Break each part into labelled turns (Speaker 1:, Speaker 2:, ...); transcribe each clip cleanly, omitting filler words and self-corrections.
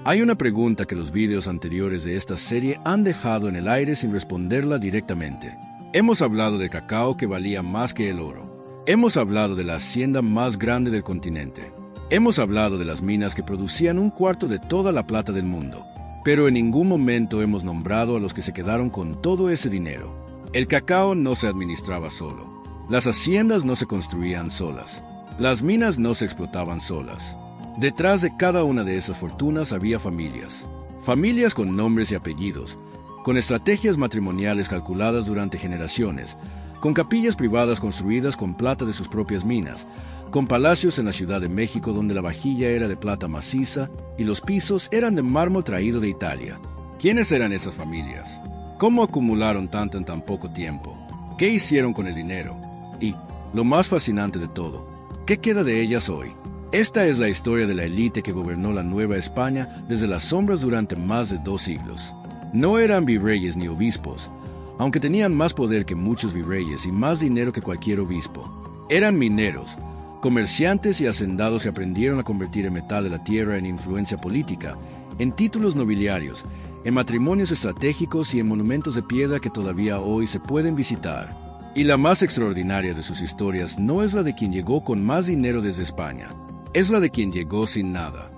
Speaker 1: Hay una pregunta que los vídeos anteriores de esta serie han dejado en el aire sin responderla directamente. Hemos hablado de cacao que valía más que el oro. Hemos hablado de la hacienda más grande del continente. Hemos hablado de las minas que producían un cuarto de toda la plata del mundo. Pero en ningún momento hemos nombrado a los que se quedaron con todo ese dinero. El cacao no se administraba solo. Las haciendas no se construían solas. Las minas no se explotaban solas. Detrás de cada una de esas fortunas había familias. Familias con nombres y apellidos, con estrategias matrimoniales calculadas durante generaciones, con capillas privadas construidas con plata de sus propias minas, con palacios en la Ciudad de México donde la vajilla era de plata maciza y los pisos eran de mármol traído de Italia. ¿Quiénes eran esas familias? ¿Cómo acumularon tanto en tan poco tiempo? ¿Qué hicieron con el dinero? Y, lo más fascinante de todo, ¿qué queda de ellas hoy? Esta es la historia de la élite que gobernó la Nueva España desde las sombras durante más de 2 siglos. No eran virreyes ni obispos, aunque tenían más poder que muchos virreyes y más dinero que cualquier obispo. Eran mineros, comerciantes y hacendados que aprendieron a convertir el metal de la tierra en influencia política, en títulos nobiliarios, en matrimonios estratégicos y en monumentos de piedra que todavía hoy se pueden visitar. Y la más extraordinaria de sus historias no es la de quien llegó con más dinero desde España. Es la de quien llegó sin nada.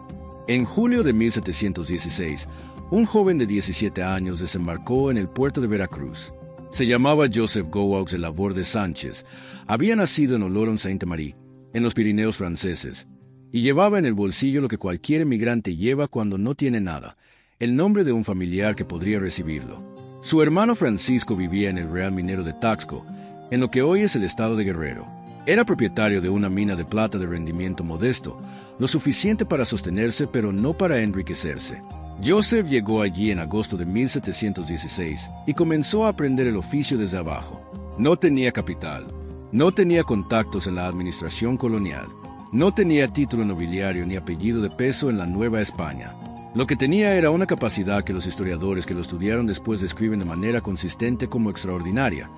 Speaker 1: En julio de 1716, un joven de 17 años desembarcó en el puerto de Veracruz. Se llamaba Joseph Gouaux de Laborde Sánchez. Había nacido en Oloron-Sainte-Marie, en los Pirineos franceses, y llevaba en el bolsillo lo que cualquier emigrante lleva cuando no tiene nada, el nombre de un familiar que podría recibirlo. Su hermano Francisco vivía en el Real Minero de Taxco, en lo que hoy es el estado de Guerrero. Era propietario de una mina de plata de rendimiento modesto, lo suficiente para sostenerse pero no para enriquecerse. Joseph llegó allí en agosto de 1716 y comenzó a aprender el oficio desde abajo. No tenía capital, no tenía contactos en la administración colonial, no tenía título nobiliario ni apellido de peso en la Nueva España. Lo que tenía era una capacidad que los historiadores que lo estudiaron después describen de manera consistente como extraordinaria: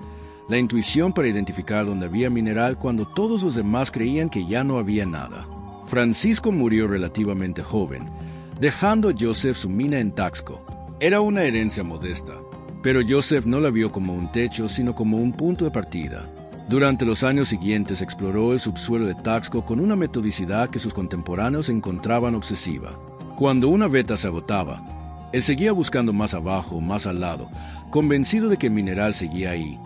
Speaker 1: la intuición para identificar dónde había mineral cuando todos los demás creían que ya no había nada. Francisco murió relativamente joven, dejando a Joseph su mina en Taxco. Era una herencia modesta, pero Joseph no la vio como un techo, sino como un punto de partida. Durante los años siguientes exploró el subsuelo de Taxco con una metodicidad que sus contemporáneos encontraban obsesiva. Cuando una veta se agotaba, él seguía buscando más abajo, más al lado, convencido de que el mineral seguía ahí,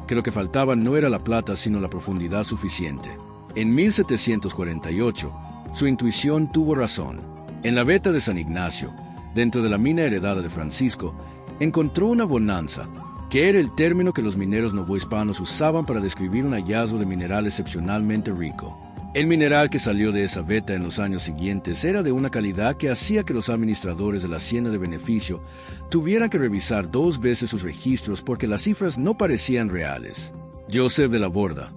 Speaker 1: que lo que faltaba no era la plata sino la profundidad suficiente. En 1748, su intuición tuvo razón. En la veta de San Ignacio, dentro de la mina heredada de Francisco, encontró una bonanza, que era el término que los mineros novohispanos usaban para describir un hallazgo de mineral excepcionalmente rico. El mineral que salió de esa veta en los años siguientes era de una calidad que hacía que los administradores de la hacienda de beneficio tuvieran que revisar 2 veces sus registros porque las cifras no parecían reales. Joseph de Laborde,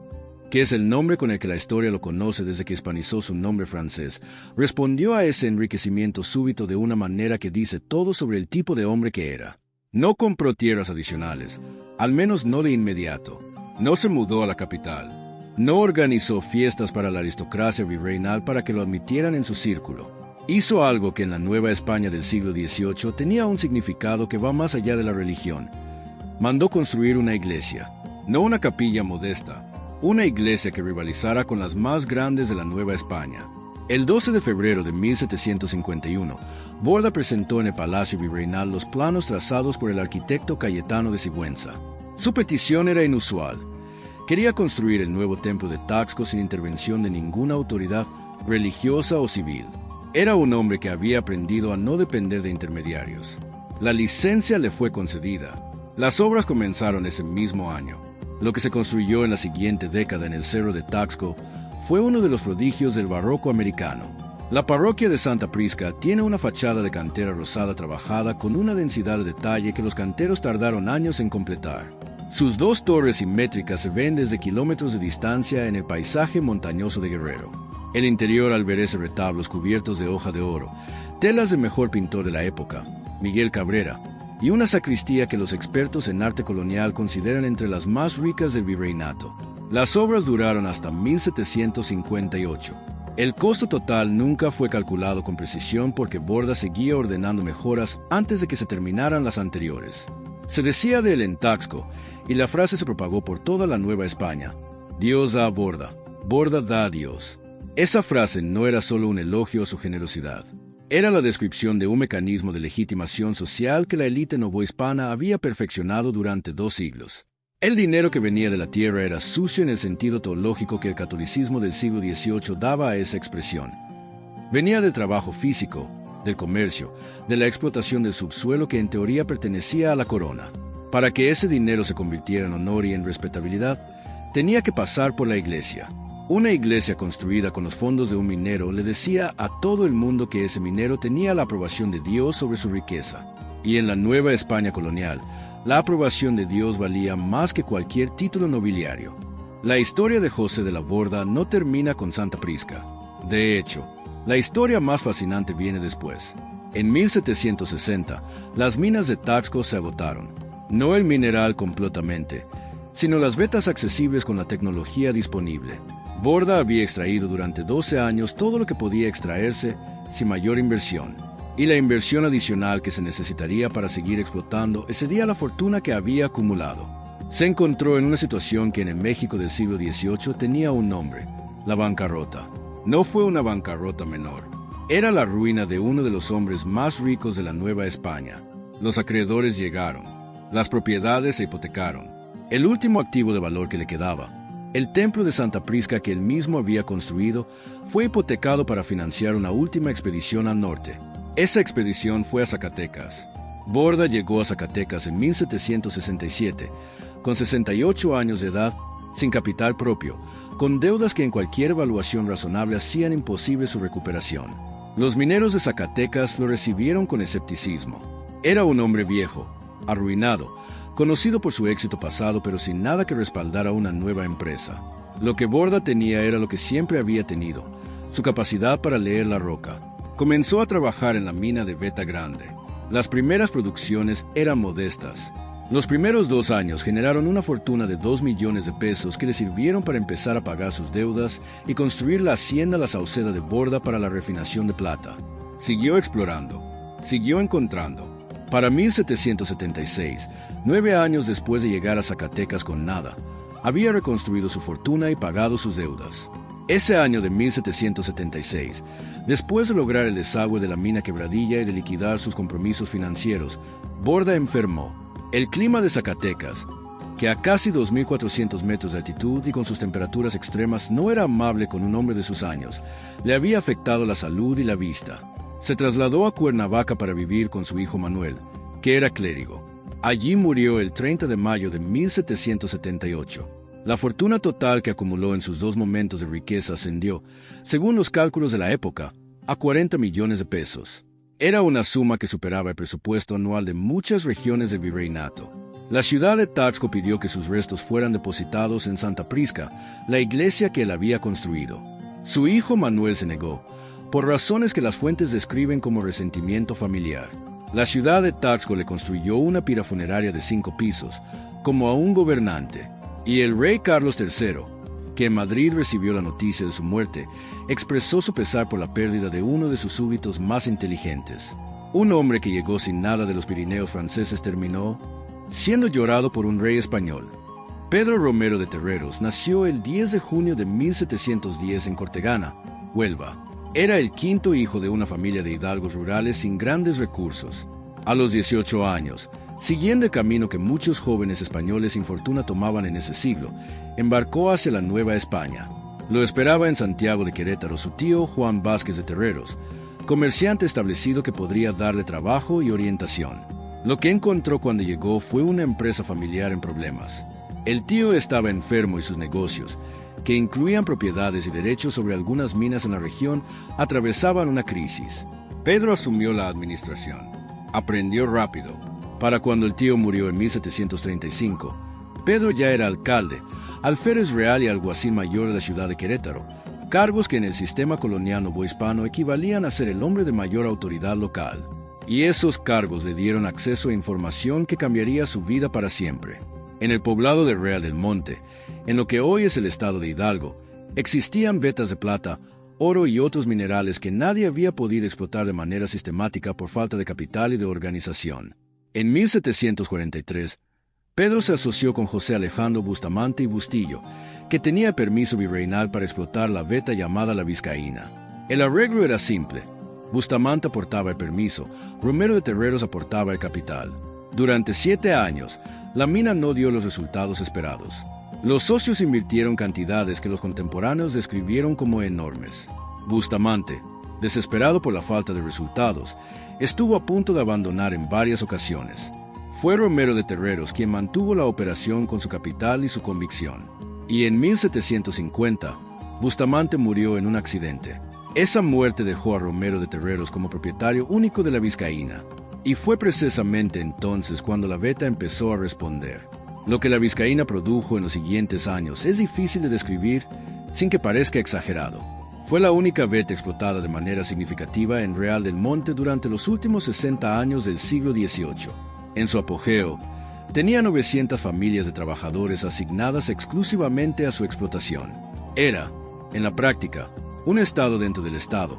Speaker 1: que es el nombre con el que la historia lo conoce desde que hispanizó su nombre francés, respondió a ese enriquecimiento súbito de una manera que dice todo sobre el tipo de hombre que era. No compró tierras adicionales, al menos no de inmediato. No se mudó a la capital. No organizó fiestas para la aristocracia virreinal para que lo admitieran en su círculo. Hizo algo que en la Nueva España del siglo XVIII tenía un significado que va más allá de la religión. Mandó construir una iglesia, no una capilla modesta, una iglesia que rivalizara con las más grandes de la Nueva España. El 12 de febrero de 1751, Borda presentó en el Palacio Virreinal los planos trazados por el arquitecto Cayetano de Sigüenza. Su petición era inusual. Quería construir el nuevo templo de Taxco sin intervención de ninguna autoridad religiosa o civil. Era un hombre que había aprendido a no depender de intermediarios. La licencia le fue concedida. Las obras comenzaron ese mismo año. Lo que se construyó en la siguiente década en el Cerro de Taxco fue uno de los prodigios del barroco americano. La parroquia de Santa Prisca tiene una fachada de cantera rosada trabajada con una densidad de detalle que los canteros tardaron años en completar. Sus 2 torres simétricas se ven desde kilómetros de distancia en el paisaje montañoso de Guerrero. El interior alberece retablos cubiertos de hoja de oro, telas del mejor pintor de la época, Miguel Cabrera, y una sacristía que los expertos en arte colonial consideran entre las más ricas del virreinato. Las obras duraron hasta 1758. El costo total nunca fue calculado con precisión porque Borda seguía ordenando mejoras antes de que se terminaran las anteriores. Se decía de él en Taxco, y la frase se propagó por toda la Nueva España: Dios da a Borda, Borda da a Dios. Esa frase no era solo un elogio a su generosidad. Era la descripción de un mecanismo de legitimación social que la élite novohispana había perfeccionado durante 2 siglos. El dinero que venía de la tierra era sucio en el sentido teológico que el catolicismo del siglo XVIII daba a esa expresión. Venía del trabajo físico, del comercio, de la explotación del subsuelo que en teoría pertenecía a la corona. Para que ese dinero se convirtiera en honor y en respetabilidad, tenía que pasar por la iglesia. Una iglesia construida con los fondos de un minero le decía a todo el mundo que ese minero tenía la aprobación de Dios sobre su riqueza. Y en la Nueva España colonial, la aprobación de Dios valía más que cualquier título nobiliario. La historia de José de la Borda no termina con Santa Prisca. De hecho, la historia más fascinante viene después. En 1760, las minas de Taxco se agotaron. No el mineral completamente, sino las vetas accesibles con la tecnología disponible. Borda había extraído durante 12 años todo lo que podía extraerse sin mayor inversión, y la inversión adicional que se necesitaría para seguir explotando excedía la fortuna que había acumulado. Se encontró en una situación que en el México del siglo XVIII tenía un nombre: la bancarrota. No fue una bancarrota menor. Era la ruina de uno de los hombres más ricos de la Nueva España. Los acreedores llegaron. Las propiedades se hipotecaron. El último activo de valor que le quedaba, el templo de Santa Prisca que él mismo había construido, fue hipotecado para financiar una última expedición al norte. Esa expedición fue a Zacatecas. Borda llegó a Zacatecas en 1767, con 68 años de edad, sin capital propio, con deudas que en cualquier evaluación razonable hacían imposible su recuperación. Los mineros de Zacatecas lo recibieron con escepticismo. Era un hombre viejo, arruinado, conocido por su éxito pasado, pero sin nada que respaldara una nueva empresa. Lo que Borda tenía era lo que siempre había tenido: su capacidad para leer la roca. Comenzó a trabajar en la mina de Veta Grande. Las primeras producciones eran modestas. Los primeros 2 años generaron una fortuna de 2 millones de pesos que le sirvieron para empezar a pagar sus deudas y construir la hacienda La Sauceda de Borda para la refinación de plata. Siguió explorando, siguió encontrando. Para 1776, 9 años después de llegar a Zacatecas con nada, había reconstruido su fortuna y pagado sus deudas. Ese año de 1776, después de lograr el desagüe de la mina Quebradilla y de liquidar sus compromisos financieros, Borda enfermó. El clima de Zacatecas, que a casi 2.400 metros de altitud y con sus temperaturas extremas no era amable con un hombre de sus años, le había afectado la salud y la vista. Se trasladó a Cuernavaca para vivir con su hijo Manuel, que era clérigo. Allí murió el 30 de mayo de 1778. La fortuna total que acumuló en sus 2 momentos de riqueza ascendió, según los cálculos de la época, a 40 millones de pesos. Era una suma que superaba el presupuesto anual de muchas regiones del virreinato. La ciudad de Taxco pidió que sus restos fueran depositados en Santa Prisca, la iglesia que él había construido. Su hijo Manuel se negó, por razones que las fuentes describen como resentimiento familiar. La ciudad de Taxco le construyó una pira funeraria de 5 pisos, como a un gobernante, y el rey Carlos III, que en Madrid recibió la noticia de su muerte, expresó su pesar por la pérdida de uno de sus súbditos más inteligentes. Un hombre que llegó sin nada de los Pirineos franceses terminó siendo llorado por un rey español. Pedro Romero de Terreros nació el 10 de junio de 1710 en Cortegana, Huelva. Era el 5º hijo de una familia de hidalgos rurales sin grandes recursos. A los 18 años, siguiendo el camino que muchos jóvenes españoles sin fortuna tomaban en ese siglo, embarcó hacia la Nueva España. Lo esperaba en Santiago de Querétaro su tío Juan Vázquez de Terreros, comerciante establecido que podría darle trabajo y orientación. Lo que encontró cuando llegó fue una empresa familiar en problemas. El tío estaba enfermo y sus negocios, que incluían propiedades y derechos sobre algunas minas en la región, atravesaban una crisis. Pedro asumió la administración. Aprendió rápido. Para cuando el tío murió en 1735, Pedro ya era alcalde, alférez real y alguacil mayor de la ciudad de Querétaro, cargos que en el sistema colonial novohispano equivalían a ser el hombre de mayor autoridad local. Y esos cargos le dieron acceso a información que cambiaría su vida para siempre. En el poblado de Real del Monte, en lo que hoy es el estado de Hidalgo, existían vetas de plata oro y otros minerales que nadie había podido explotar de manera sistemática por falta de capital y de organización. En 1743, Pedro se asoció con José Alejandro Bustamante y Bustillo, que tenía permiso virreinal para explotar la veta llamada la Vizcaína. El arreglo era simple. Bustamante aportaba el permiso, Romero de Terreros aportaba el capital. Durante 7 años, la mina no dio los resultados esperados. Los socios invirtieron cantidades que los contemporáneos describieron como enormes. Bustamante, desesperado por la falta de resultados, estuvo a punto de abandonar en varias ocasiones. Fue Romero de Terreros quien mantuvo la operación con su capital y su convicción. Y en 1750, Bustamante murió en un accidente. Esa muerte dejó a Romero de Terreros como propietario único de la Vizcaína. Y fue precisamente entonces cuando la veta empezó a responder. Lo que la Vizcaína produjo en los siguientes años es difícil de describir sin que parezca exagerado. Fue la única veta explotada de manera significativa en Real del Monte durante los últimos 60 años del siglo XVIII. En su apogeo, tenía 900 familias de trabajadores asignadas exclusivamente a su explotación. Era, en la práctica, un estado dentro del estado,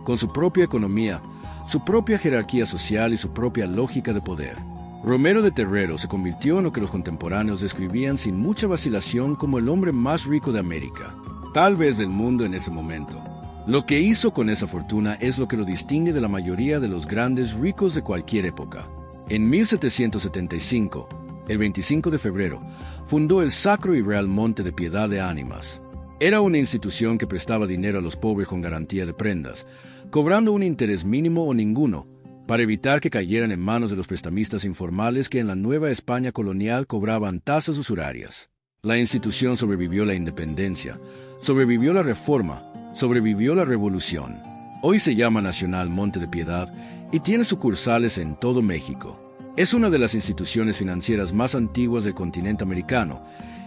Speaker 1: con su propia economía, su propia jerarquía social y su propia lógica de poder. Romero de Terreros se convirtió en lo que los contemporáneos describían sin mucha vacilación como el hombre más rico de América, tal vez del mundo en ese momento. Lo que hizo con esa fortuna es lo que lo distingue de la mayoría de los grandes ricos de cualquier época. En 1775, el 25 de febrero, fundó el Sacro y Real Monte de Piedad de Ánimas. Era una institución que prestaba dinero a los pobres con garantía de prendas, cobrando un interés mínimo o ninguno, para evitar que cayeran en manos de los prestamistas informales que en la Nueva España colonial cobraban tasas usurarias. La institución sobrevivió la independencia, sobrevivió la reforma, sobrevivió la revolución. Hoy se llama Nacional Monte de Piedad y tiene sucursales en todo México. Es una de las instituciones financieras más antiguas del continente americano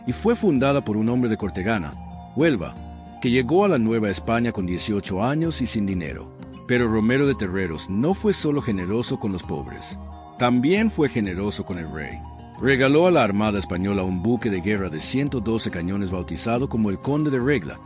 Speaker 1: y fue fundada por un hombre de Cortegana, Huelva, que llegó a la Nueva España con 18 años y sin dinero. Pero Romero de Terreros no fue solo generoso con los pobres, también fue generoso con el rey. Regaló a la Armada Española un buque de guerra de 112 cañones bautizado como el Conde de Regla,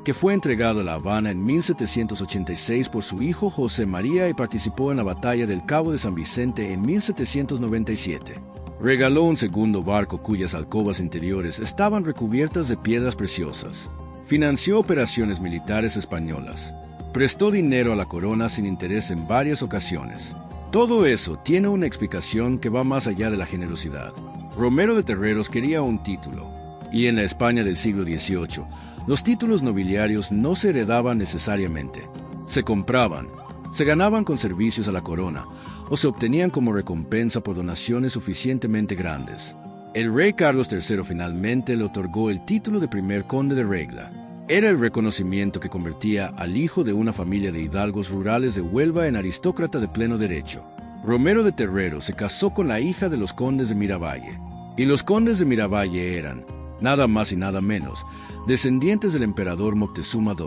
Speaker 1: que fue entregado a La Habana en 1786 por su hijo José María y participó en la batalla del Cabo de San Vicente en 1797. Regaló un segundo barco cuyas alcobas interiores estaban recubiertas de piedras preciosas. Financió operaciones militares españolas. Prestó dinero a la corona sin interés en varias ocasiones. Todo eso tiene una explicación que va más allá de la generosidad. Romero de Terreros quería un título, y en la España del siglo XVIII, los títulos nobiliarios no se heredaban necesariamente. Se compraban, se ganaban con servicios a la corona, o se obtenían como recompensa por donaciones suficientemente grandes. El rey Carlos III finalmente le otorgó el título de primer conde de Regla. Era el reconocimiento que convertía al hijo de una familia de hidalgos rurales de Huelva en aristócrata de pleno derecho. Romero de Terreros se casó con la hija de los condes de Miravalle, y los condes de Miravalle eran, nada más y nada menos, descendientes del emperador Moctezuma II.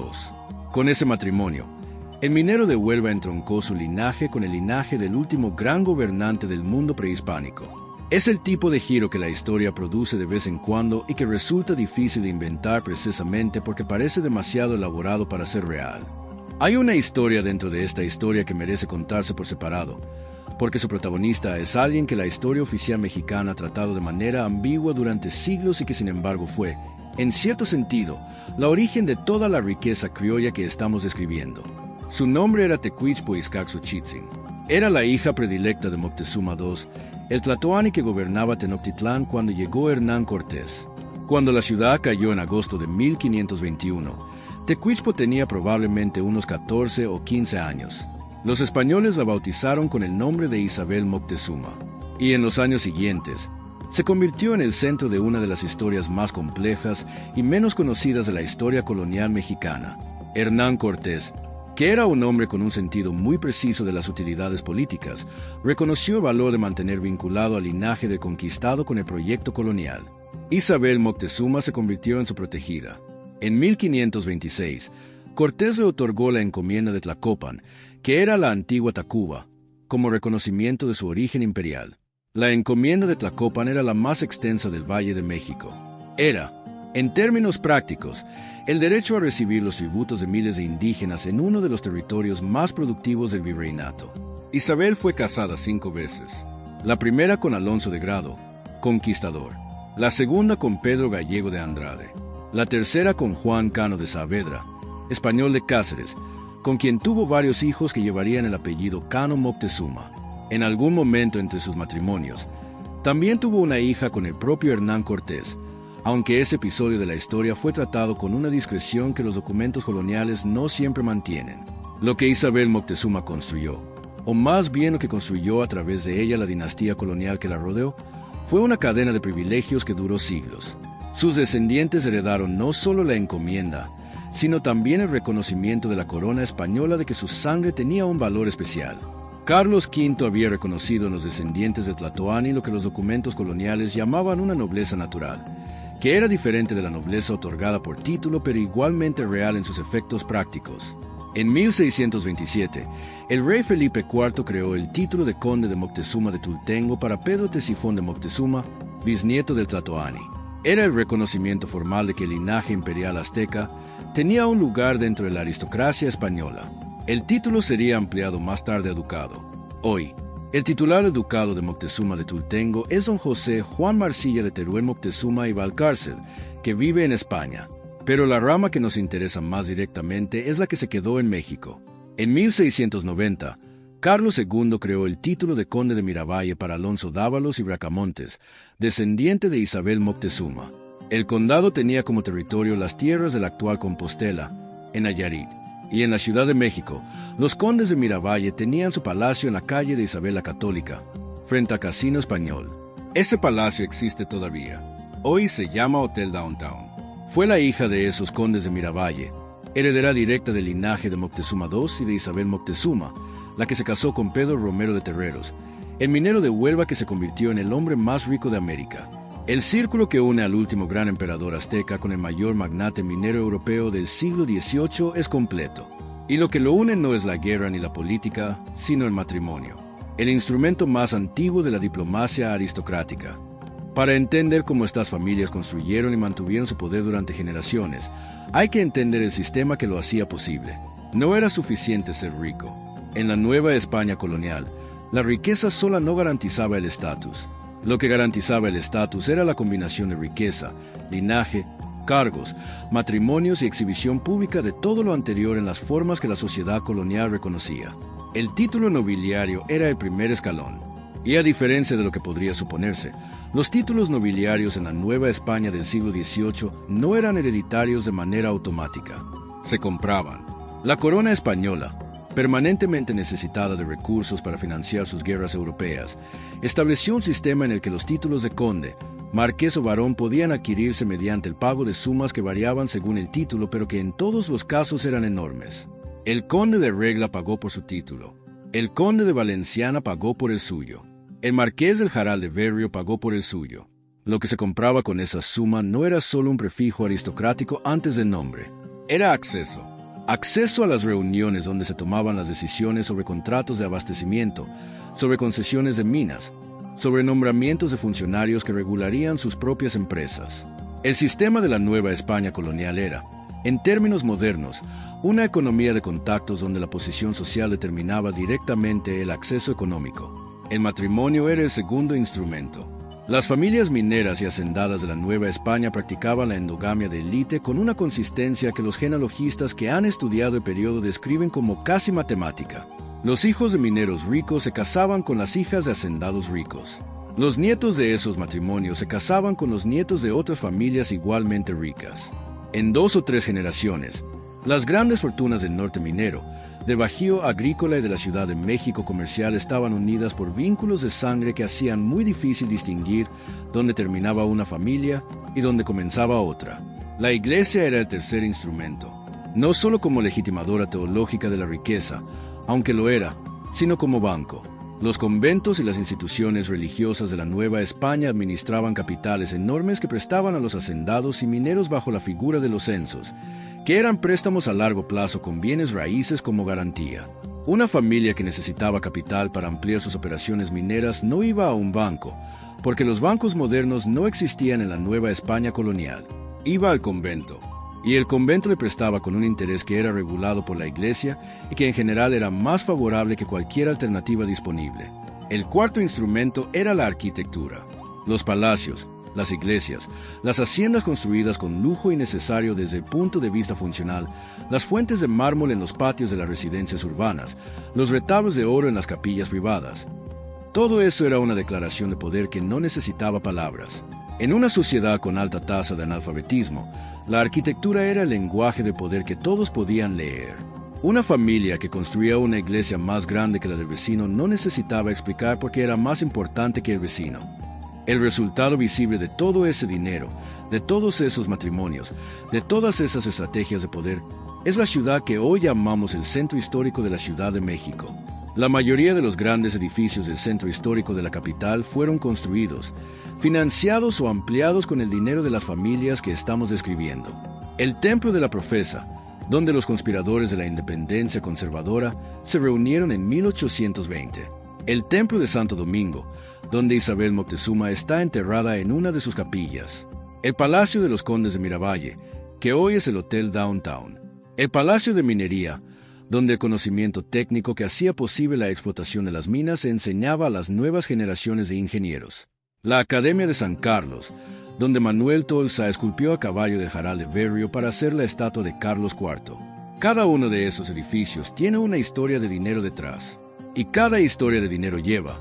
Speaker 1: Con ese matrimonio, el minero de Huelva entroncó su linaje con el linaje del último gran gobernante del mundo prehispánico. Es el tipo de giro que la historia produce de vez en cuando y que resulta difícil de inventar precisamente porque parece demasiado elaborado para ser real. Hay una historia dentro de esta historia que merece contarse por separado, porque su protagonista es alguien que la historia oficial mexicana ha tratado de manera ambigua durante siglos y que sin embargo fue, en cierto sentido, la origen de toda la riqueza criolla que estamos describiendo. Su nombre era Tecuichpoizcaxochitzin. Era la hija predilecta de Moctezuma II, el tlatoani que gobernaba Tenochtitlán cuando llegó Hernán Cortés. Cuando la ciudad cayó en agosto de 1521, Tecuichpo tenía probablemente unos 14 o 15 años. Los españoles la bautizaron con el nombre de Isabel Moctezuma, y en los años siguientes, se convirtió en el centro de una de las historias más complejas y menos conocidas de la historia colonial mexicana. Hernán Cortés, que era un hombre con un sentido muy preciso de las utilidades políticas, reconoció el valor de mantener vinculado al linaje del conquistado con el proyecto colonial. Isabel Moctezuma se convirtió en su protegida. En 1526, Cortés le otorgó la encomienda de Tlacopan, que era la antigua Tacuba, como reconocimiento de su origen imperial. La encomienda de Tlacopan era la más extensa del Valle de México. Era, En términos prácticos, el derecho a recibir los tributos de miles de indígenas en uno de los territorios más productivos del virreinato. Isabel fue casada 5 veces. La primera con Alonso de Grado, conquistador. La segunda con Pedro Gallego de Andrade. La tercera con Juan Cano de Saavedra, español de Cáceres, con quien tuvo varios hijos que llevarían el apellido Cano Moctezuma. En algún momento entre sus matrimonios, también tuvo una hija con el propio Hernán Cortés, aunque ese episodio de la historia fue tratado con una discreción que los documentos coloniales no siempre mantienen. Lo que Isabel Moctezuma construyó, o más bien lo que construyó a través de ella la dinastía colonial que la rodeó, fue una cadena de privilegios que duró siglos. Sus descendientes heredaron no solo la encomienda, sino también el reconocimiento de la corona española de que su sangre tenía un valor especial. Carlos V había reconocido en los descendientes de Tlatoani lo que los documentos coloniales llamaban una nobleza natural, que era diferente de la nobleza otorgada por título, pero igualmente real en sus efectos prácticos. En 1627, el rey Felipe IV creó el título de conde de Moctezuma de Tultengo para Pedro Tesifón de Moctezuma, bisnieto del Tlatoani. Era el reconocimiento formal de que el linaje imperial azteca tenía un lugar dentro de la aristocracia española. El título sería ampliado más tarde a ducado. Hoy, el titular del ducado de Moctezuma de Tultengo es don José Juan Marcilla de Teruel Moctezuma y Valcárcel, que vive en España. Pero la rama que nos interesa más directamente es la que se quedó en México. En 1690, Carlos II creó el título de conde de Miravalle para Alonso Dávalos y Bracamontes, descendiente de Isabel Moctezuma. El condado tenía como territorio las tierras de la actual Compostela, en Nayarit, y en la Ciudad de México, los condes de Miravalle tenían su palacio en la calle de Isabel la Católica, frente a Casino Español. Ese palacio existe todavía. Hoy se llama Hotel Downtown. Fue la hija de esos condes de Miravalle, heredera directa del linaje de Moctezuma II y de Isabel Moctezuma, la que se casó con Pedro Romero de Terreros, el minero de Huelva que se convirtió en el hombre más rico de América. El círculo que une al último gran emperador azteca con el mayor magnate minero europeo del siglo XVIII es completo. Y lo que lo une no es la guerra ni la política, sino el matrimonio, el instrumento más antiguo de la diplomacia aristocrática. Para entender cómo estas familias construyeron y mantuvieron su poder durante generaciones, hay que entender el sistema que lo hacía posible. No era suficiente ser rico. En la Nueva España colonial, la riqueza sola no garantizaba el estatus. Lo que garantizaba el estatus era la combinación de riqueza, linaje, cargos, matrimonios y exhibición pública de todo lo anterior en las formas que la sociedad colonial reconocía. El título nobiliario era el primer escalón. Y a diferencia de lo que podría suponerse, los títulos nobiliarios en la Nueva España del siglo XVIII no eran hereditarios de manera automática. Se compraban. La corona española, permanentemente necesitada de recursos para financiar sus guerras europeas, estableció un sistema en el que los títulos de conde, marqués o barón podían adquirirse mediante el pago de sumas que variaban según el título, pero que en todos los casos eran enormes. El conde de Regla pagó por su título. El conde de Valenciana pagó por el suyo. El marqués del Jaral de Berrio pagó por el suyo. Lo que se compraba con esa suma no era solo un prefijo aristocrático antes del nombre. Era acceso. Acceso a las reuniones donde se tomaban las decisiones sobre contratos de abastecimiento, sobre concesiones de minas, sobre nombramientos de funcionarios que regularían sus propias empresas. El sistema de la Nueva España colonial era, en términos modernos, una economía de contactos donde la posición social determinaba directamente el acceso económico. El matrimonio era el segundo instrumento. Las familias mineras y hacendadas de la Nueva España practicaban la endogamia de élite con una consistencia que los genealogistas que han estudiado el periodo describen como casi matemática. Los hijos de mineros ricos se casaban con las hijas de hacendados ricos. Los nietos de esos matrimonios se casaban con los nietos de otras familias igualmente ricas. En 2 o 3 generaciones, las grandes fortunas del norte minero, del Bajío agrícola y de la Ciudad de México comercial estaban unidas por vínculos de sangre que hacían muy difícil distinguir dónde terminaba una familia y dónde comenzaba otra. La iglesia era el tercer instrumento, no solo como legitimadora teológica de la riqueza, aunque lo era, sino como banco. Los conventos y las instituciones religiosas de la Nueva España administraban capitales enormes que prestaban a los hacendados y mineros bajo la figura de los censos, que eran préstamos a largo plazo con bienes raíces como garantía. Una familia que necesitaba capital para ampliar sus operaciones mineras no iba a un banco, porque los bancos modernos no existían en la Nueva España colonial. iba al convento, y el convento le prestaba con un interés que era regulado por la Iglesia y que en general era más favorable que cualquier alternativa disponible. El cuarto instrumento era la arquitectura. Los palacios, las iglesias, las haciendas construidas con lujo innecesario desde el punto de vista funcional, las fuentes de mármol en los patios de las residencias urbanas, los retablos de oro en las capillas privadas. Todo eso era una declaración de poder que no necesitaba palabras. En una sociedad con alta tasa de analfabetismo, la arquitectura era el lenguaje de poder que todos podían leer. Una familia que construía una iglesia más grande que la del vecino no necesitaba explicar por qué era más importante que el vecino. El resultado visible de todo ese dinero, de todos esos matrimonios, de todas esas estrategias de poder, es la ciudad que hoy llamamos el centro histórico de la Ciudad de México. La mayoría de los grandes edificios del centro histórico de la capital fueron construidos, financiados o ampliados con el dinero de las familias que estamos describiendo. El Templo de la Profesa, donde los conspiradores de la independencia conservadora se reunieron en 1820. El Templo de Santo Domingo, donde Isabel Moctezuma está enterrada en una de sus capillas. El Palacio de los Condes de Miravalle, que hoy es el Hotel Downtown. El Palacio de Minería, donde el conocimiento técnico que hacía posible la explotación de las minas se enseñaba a las nuevas generaciones de ingenieros. La Academia de San Carlos, donde Manuel Tolsa esculpió a caballo de Jaral de Berrio para hacer la estatua de Carlos IV. Cada uno de esos edificios tiene una historia de dinero detrás. Y cada historia de dinero lleva,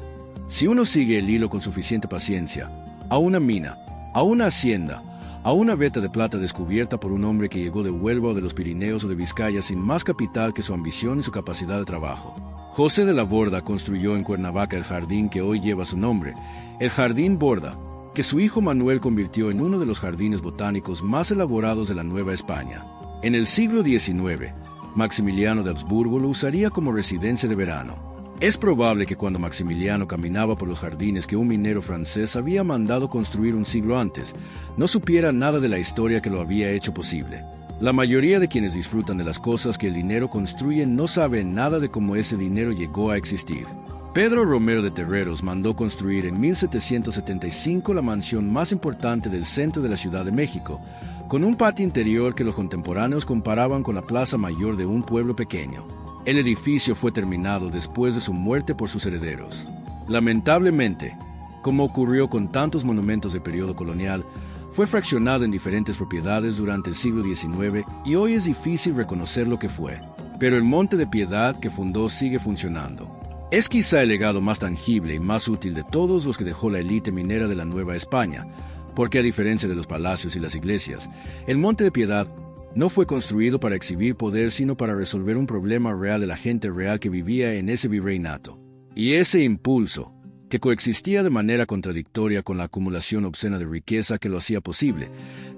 Speaker 1: si uno sigue el hilo con suficiente paciencia, a una mina, a una hacienda, a una veta de plata descubierta por un hombre que llegó de Huelva o de los Pirineos o de Vizcaya sin más capital que su ambición y su capacidad de trabajo. José de la Borda construyó en Cuernavaca el jardín que hoy lleva su nombre, el Jardín Borda, que su hijo Manuel convirtió en uno de los jardines botánicos más elaborados de la Nueva España. En el siglo XIX, Maximiliano de Habsburgo lo usaría como residencia de verano. Es probable que cuando Maximiliano caminaba por los jardines que un minero francés había mandado construir un siglo antes, no supiera nada de la historia que lo había hecho posible. La mayoría de quienes disfrutan de las cosas que el dinero construye no saben nada de cómo ese dinero llegó a existir. Pedro Romero de Terreros mandó construir en 1775 la mansión más importante del centro de la Ciudad de México, con un patio interior que los contemporáneos comparaban con la plaza mayor de un pueblo pequeño. El edificio fue terminado después de su muerte por sus herederos. Lamentablemente, como ocurrió con tantos monumentos del periodo colonial, fue fraccionado en diferentes propiedades durante el siglo XIX y hoy es difícil reconocer lo que fue. Pero el Monte de Piedad que fundó sigue funcionando. Es quizá el legado más tangible y más útil de todos los que dejó la élite minera de la Nueva España, porque a diferencia de los palacios y las iglesias, el Monte de Piedad no fue construido para exhibir poder, sino para resolver un problema real de la gente real que vivía en ese virreinato. Y ese impulso, que coexistía de manera contradictoria con la acumulación obscena de riqueza que lo hacía posible,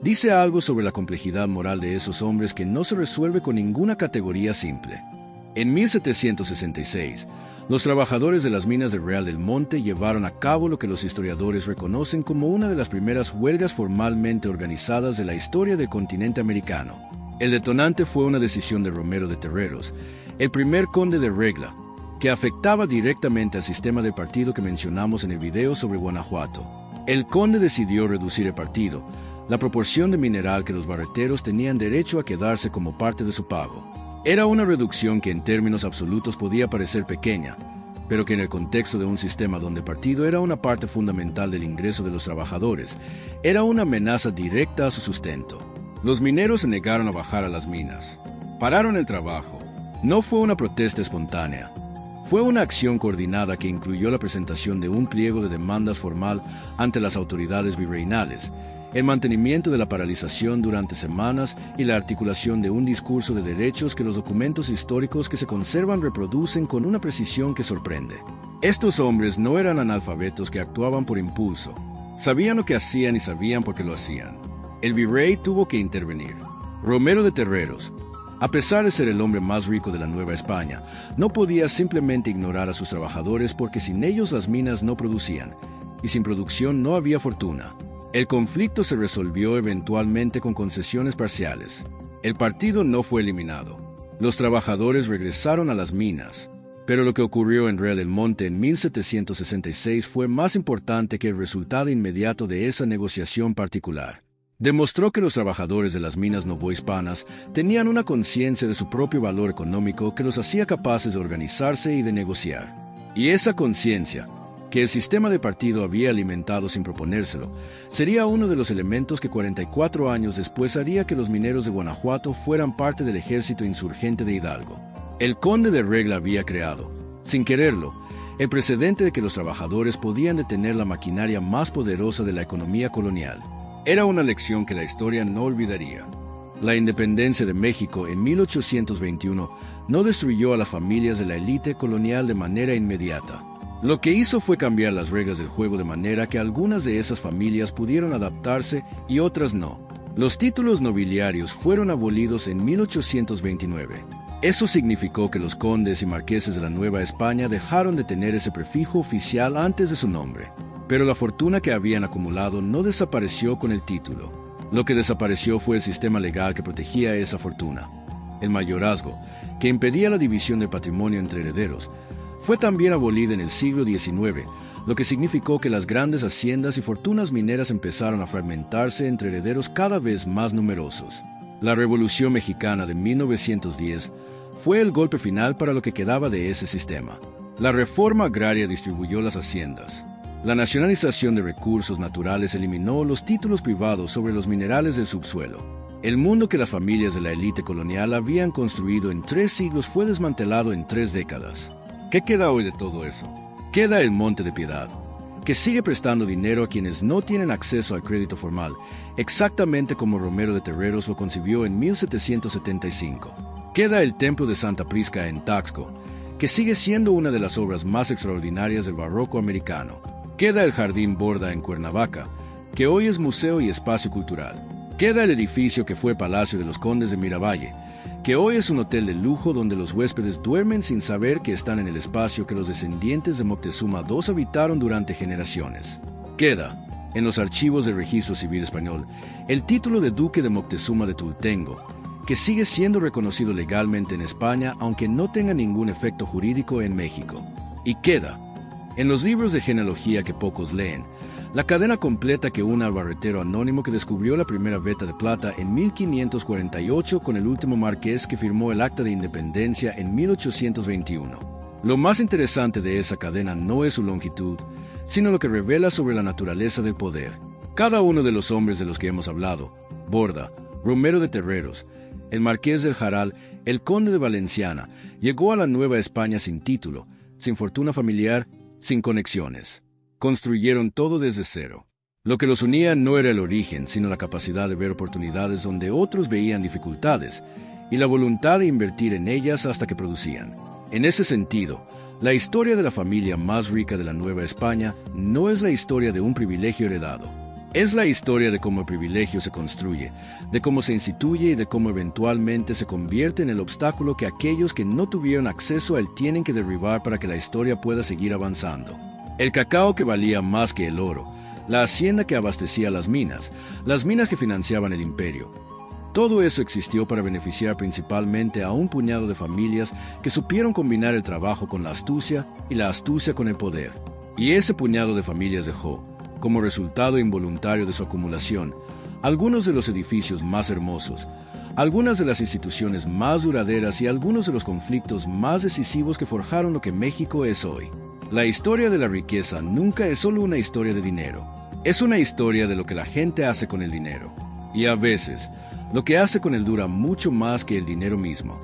Speaker 1: dice algo sobre la complejidad moral de esos hombres que no se resuelve con ninguna categoría simple. En 1766, los trabajadores de las minas de Real del Monte llevaron a cabo lo que los historiadores reconocen como una de las primeras huelgas formalmente organizadas de la historia del continente americano. El detonante fue una decisión de Romero de Terreros, el primer conde de Regla, que afectaba directamente al sistema del partido que mencionamos en el video sobre Guanajuato. El conde decidió reducir el partido, la proporción de mineral que los barreteros tenían derecho a quedarse como parte de su pago. Era una reducción que en términos absolutos podía parecer pequeña, pero que en el contexto de un sistema donde el partido era una parte fundamental del ingreso de los trabajadores, era una amenaza directa a su sustento. Los mineros se negaron a bajar a las minas. Pararon el trabajo. No fue una protesta espontánea. Fue una acción coordinada que incluyó la presentación de un pliego de demandas formal ante las autoridades virreinales, el mantenimiento de la paralización durante semanas y la articulación de un discurso de derechos que los documentos históricos que se conservan reproducen con una precisión que sorprende. Estos hombres no eran analfabetos que actuaban por impulso. Sabían lo que hacían y sabían por qué lo hacían. El virrey tuvo que intervenir. Romero de Terreros, a pesar de ser el hombre más rico de la Nueva España, no podía simplemente ignorar a sus trabajadores porque sin ellos las minas no producían, y sin producción no había fortuna. El conflicto se resolvió eventualmente con concesiones parciales. El partido no fue eliminado. Los trabajadores regresaron a las minas. Pero lo que ocurrió en Real del Monte en 1766 fue más importante que el resultado inmediato de esa negociación particular. Demostró que los trabajadores de las minas novohispanas tenían una conciencia de su propio valor económico que los hacía capaces de organizarse y de negociar. Y esa conciencia, que el sistema de partido había alimentado sin proponérselo, sería uno de los elementos que 44 años después haría que los mineros de Guanajuato fueran parte del ejército insurgente de Hidalgo. El conde de Regla había creado, sin quererlo, el precedente de que los trabajadores podían detener la maquinaria más poderosa de la economía colonial. Era una lección que la historia no olvidaría. La independencia de México en 1821 no destruyó a las familias de la élite colonial de manera inmediata. Lo que hizo fue cambiar las reglas del juego de manera que algunas de esas familias pudieron adaptarse y otras no. Los títulos nobiliarios fueron abolidos en 1829. Eso significó que los condes y marqueses de la Nueva España dejaron de tener ese prefijo oficial antes de su nombre. Pero la fortuna que habían acumulado no desapareció con el título. Lo que desapareció fue el sistema legal que protegía esa fortuna. El mayorazgo, que impedía la división del patrimonio entre herederos, fue también abolida en el siglo XIX, lo que significó que las grandes haciendas y fortunas mineras empezaron a fragmentarse entre herederos cada vez más numerosos. La Revolución Mexicana de 1910 fue el golpe final para lo que quedaba de ese sistema. La reforma agraria distribuyó las haciendas. La nacionalización de recursos naturales eliminó los títulos privados sobre los minerales del subsuelo. El mundo que las familias de la élite colonial habían construido en 3 siglos fue desmantelado en 3 décadas. ¿Qué queda hoy de todo eso? Queda el Monte de Piedad, que sigue prestando dinero a quienes no tienen acceso al crédito formal, exactamente como Romero de Terreros lo concibió en 1775. Queda el Templo de Santa Prisca en Taxco, que sigue siendo una de las obras más extraordinarias del barroco americano. Queda el Jardín Borda en Cuernavaca, que hoy es museo y espacio cultural. Queda el edificio que fue Palacio de los Condes de Miravalle, que hoy es un hotel de lujo donde los huéspedes duermen sin saber que están en el espacio que los descendientes de Moctezuma II habitaron durante generaciones. Queda, en los archivos del Registro Civil Español, el título de Duque de Moctezuma de Tultengo, que sigue siendo reconocido legalmente en España aunque no tenga ningún efecto jurídico en México. Y queda, en los libros de genealogía que pocos leen, la cadena completa que une al barretero anónimo que descubrió la primera veta de plata en 1548 con el último marqués que firmó el Acta de Independencia en 1821. Lo más interesante de esa cadena no es su longitud, sino lo que revela sobre la naturaleza del poder. Cada uno de los hombres de los que hemos hablado, Borda, Romero de Terreros, el Marqués del Jaral, el Conde de Valenciana, llegó a la Nueva España sin título, sin fortuna familiar, sin conexiones. Construyeron todo desde cero. Lo que los unía no era el origen, sino la capacidad de ver oportunidades donde otros veían dificultades y la voluntad de invertir en ellas hasta que producían. En ese sentido, la historia de la familia más rica de la Nueva España no es la historia de un privilegio heredado. Es la historia de cómo el privilegio se construye, de cómo se instituye y de cómo eventualmente se convierte en el obstáculo que aquellos que no tuvieron acceso a él tienen que derribar para que la historia pueda seguir avanzando. El cacao que valía más que el oro, la hacienda que abastecía las minas que financiaban el imperio. Todo eso existió para beneficiar principalmente a un puñado de familias que supieron combinar el trabajo con la astucia y la astucia con el poder. Y ese puñado de familias dejó, como resultado involuntario de su acumulación, algunos de los edificios más hermosos, algunas de las instituciones más duraderas y algunos de los conflictos más decisivos que forjaron lo que México es hoy. La historia de la riqueza nunca es solo una historia de dinero. Es una historia de lo que la gente hace con el dinero. Y a veces, lo que hace con él dura mucho más que el dinero mismo.